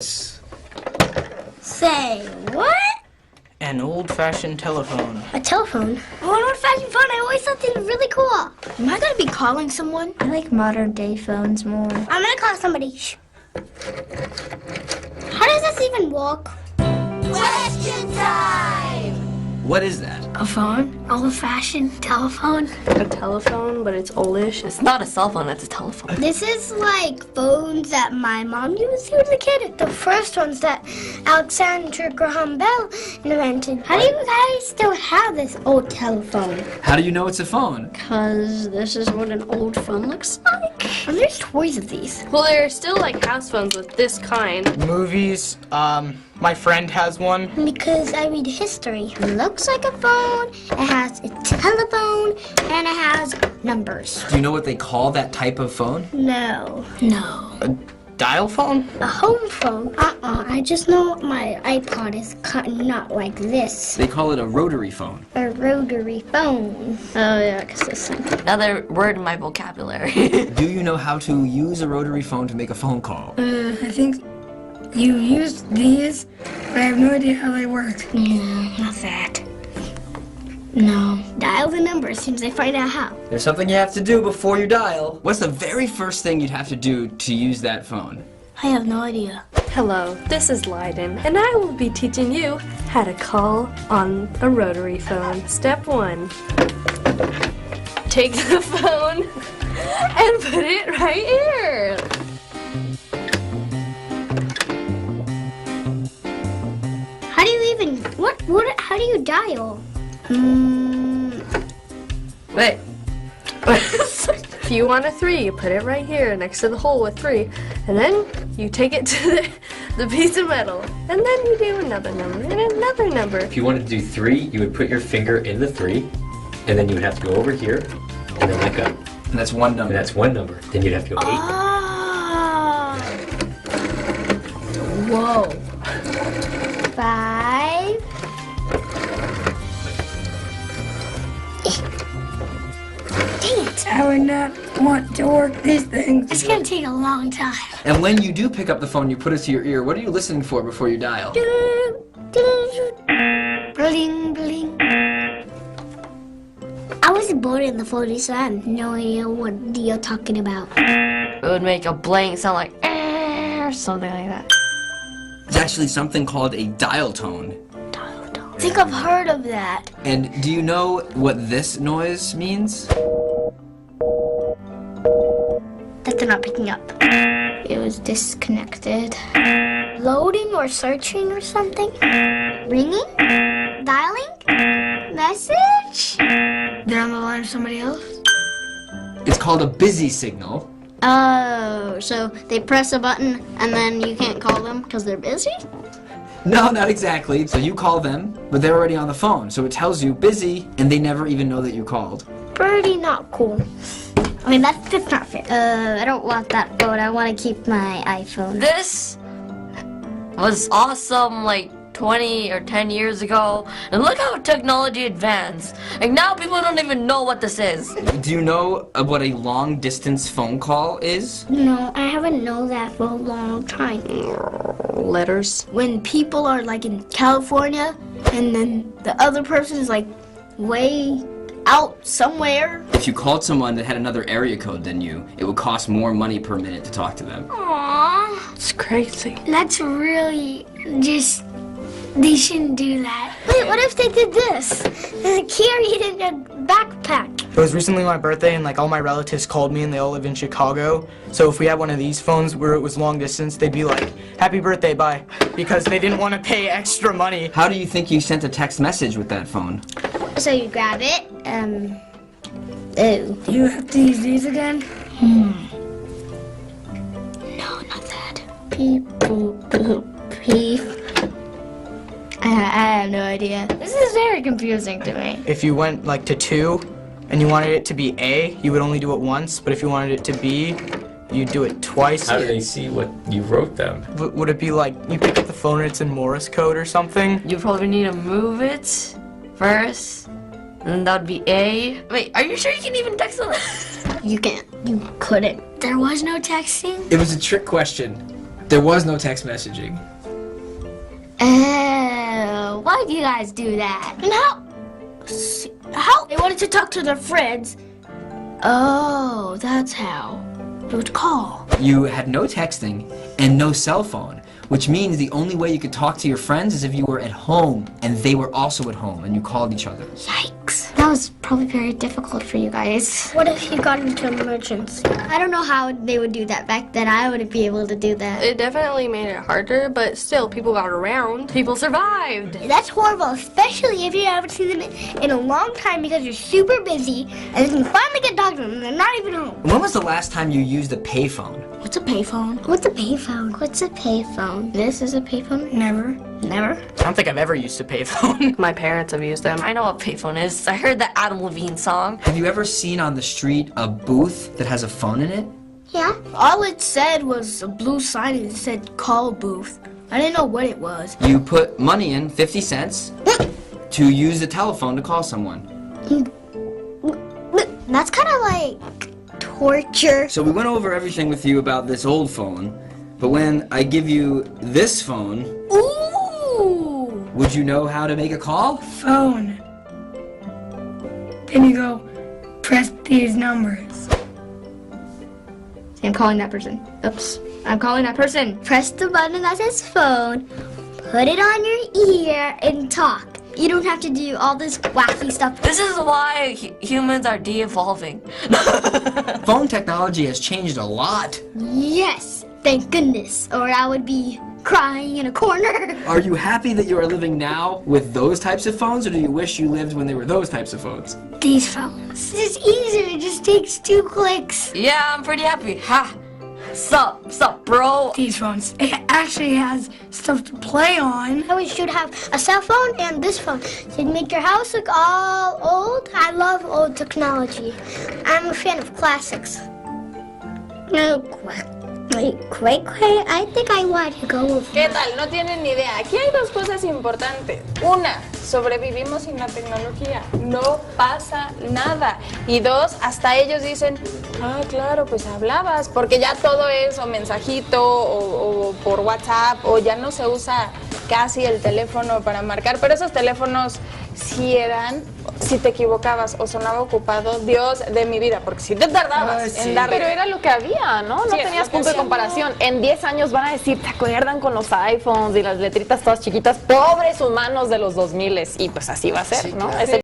Say, what? An old-fashioned telephone. A telephone? Oh, an old-fashioned phone. I always thought they were really cool. Am I going to be calling someone? I like modern-day phones more. I'm going to call somebody. Shh. How does this even work? Question time! What is that? A phone? Old-fashioned telephone? A telephone, but it's oldish. It's not a cell phone, it's a telephone. This is like phones that my mom used when I was a kid. The first ones that Alexander Graham Bell invented. How do you guys still have this old telephone? How do you know it's a phone? Because this is what an old phone looks like. And there's toys of these. Well, they're still like house phones with this kind. Movies, my friend has one. Because I read history. It looks like a phone, it has a telephone, and it has numbers. Do you know what they call that type of phone? No. A dial phone? A home phone? I just know my iPod is not like this. They call it a rotary phone. A rotary phone. Oh yeah, because this thing. Another word in my vocabulary. Do you know how to use a rotary phone to make a phone call? I think you use these, but I have no idea how they work. Not that. No. Dial the number as soon as I find out how. There's something you have to do before you dial. What's the very first thing you'd have to do to use that phone? I have no idea. Hello, this is Leiden, and I will be teaching you how to call on a rotary phone. Step 1. Take the phone and put it right here. How do you even, how do you dial? Wait. If you want a 3, you put it right here next to the hole with 3, and then you take it to the piece of metal, and then you do another number and another number. If you wanted to do 3, you would put your finger in the 3, and then you would have to go over here, and then let go. And that's one number. And that's one number. Then you'd have to go 8. Oh. Whoa. 5. Dang it. I would not want to work these things. It's gonna take a long time. And when you do pick up the phone, you put it to your ear. What are you listening for before you dial? Bling, bling. I was born in the 40s, so I have no idea what you're talking about. It would make a blank sound like or something like that. It's actually something called a dial tone. I think I've heard of that. And do you know what this noise means? That they're not picking up. It was disconnected. Loading or searching or something? Ringing? Dialing? Message? They're on the line with somebody else? It's called a busy signal. Oh, so they press a button and then you can't call them because they're busy? No, not exactly. So you call them, but they're already on the phone. So it tells you busy, and they never even know that you called. Pretty not cool. I mean, that's not fair. I don't want that phone. I want to keep my iPhone. This was awesome like 20 or 10 years ago, and look how technology advanced. Like now people don't even know what this is. Do you know what a long distance phone call is? No, I haven't known that for a long time. Letters. When people are like in California and then the other person is like way out somewhere. If you called someone that had another area code than you, it would cost more money per minute to talk to them. Aww. It's crazy. That's really just, they shouldn't do that. Wait, what if they did this? Carry it in a backpack. It was recently my birthday and like all my relatives called me and they all live in Chicago. So if we had one of these phones where it was long distance, they'd be like, "Happy birthday, bye." Because they didn't want to pay extra money. How do you think you sent a text message with that phone? So you grab it, ooh. You have to use these again? No, not that. Beep, boop, boop, beep. I have no idea. This is very confusing to me. If you went like to 2 and you wanted it to be A, you would only do it once. But if you wanted it to B, you'd do it twice. How do they see what you wrote them? Would it be like you pick up the phone and it's in Morse code or something? You probably need to move it first, and that would be A. Wait, are you sure you can even text on that? You can't. You couldn't. There was no texting? It was a trick question. There was no text messaging. Oh, why do you guys do that? And how they wanted to talk to their friends. Oh, that's how. They would call. You had no texting and no cell phone, which means the only way you could talk to your friends is if you were at home and they were also at home and you called each other. Yikes. That was probably very difficult for you guys. What if you got into an emergency? I don't know how they would do that back then. I wouldn't be able to do that. It definitely made it harder, but still, people got around. People survived. That's horrible, especially if you haven't seen them in a long time because you're super busy and then you finally get talking to them and they're not even home. When was the last time you used a payphone? What's a payphone? What's a payphone? What's a payphone? This is a payphone? Never. Never? I don't think I've ever used a payphone. My parents have used them. I know what payphone is. I heard the Adam Levine song. Have you ever seen on the street a booth that has a phone in it? Yeah. All it said was a blue sign and it said call booth. I didn't know what it was. You put money in, 50 cents, to use the telephone to call someone. That's kind of like torture. So we went over everything with you about this old phone, but when I give you this phone, Ooh! would you know how to make a call? Phone. Then you go, press these numbers. I'm calling that person. Oops. I'm calling that person. Press the button that says phone, put it on your ear, and talk. You don't have to do all this wacky stuff. This is why humans are de-evolving. Phone technology has changed a lot. Yes, thank goodness, or I would be crying in a corner. Are you happy that you are living now with those types of phones, or do you wish you lived when they were those types of phones? These phones. This is easier. It just takes 2 clicks. Yeah, I'm pretty happy. Ha! Sup, bro? These phones. It actually has stuff to play on. We should have a cell phone and this phone. So you make your house look all old. I love old technology. I'm a fan of classics. No, I think I want to go with ¿Qué tal? No tienen ni idea. Aquí hay 2 cosas importantes. Una, sobrevivimos sin la tecnología. No pasa nada. Y 2, hasta ellos dicen, ah, claro, pues hablabas. Porque ya todo es o mensajito o por WhatsApp o ya no se usa casi el teléfono para marcar. Pero esos teléfonos sí eran, si te equivocabas o sonaba ocupado, Dios de mi vida, porque si te tardabas en darle. Pero era lo que había, ¿no? No Sí, tenías punto de comparación. En 10 años van a decir, ¿te acuerdan con los iPhones y las letritas todas chiquitas? Pobres humanos de los 2000 y pues así va a ser, ¿no?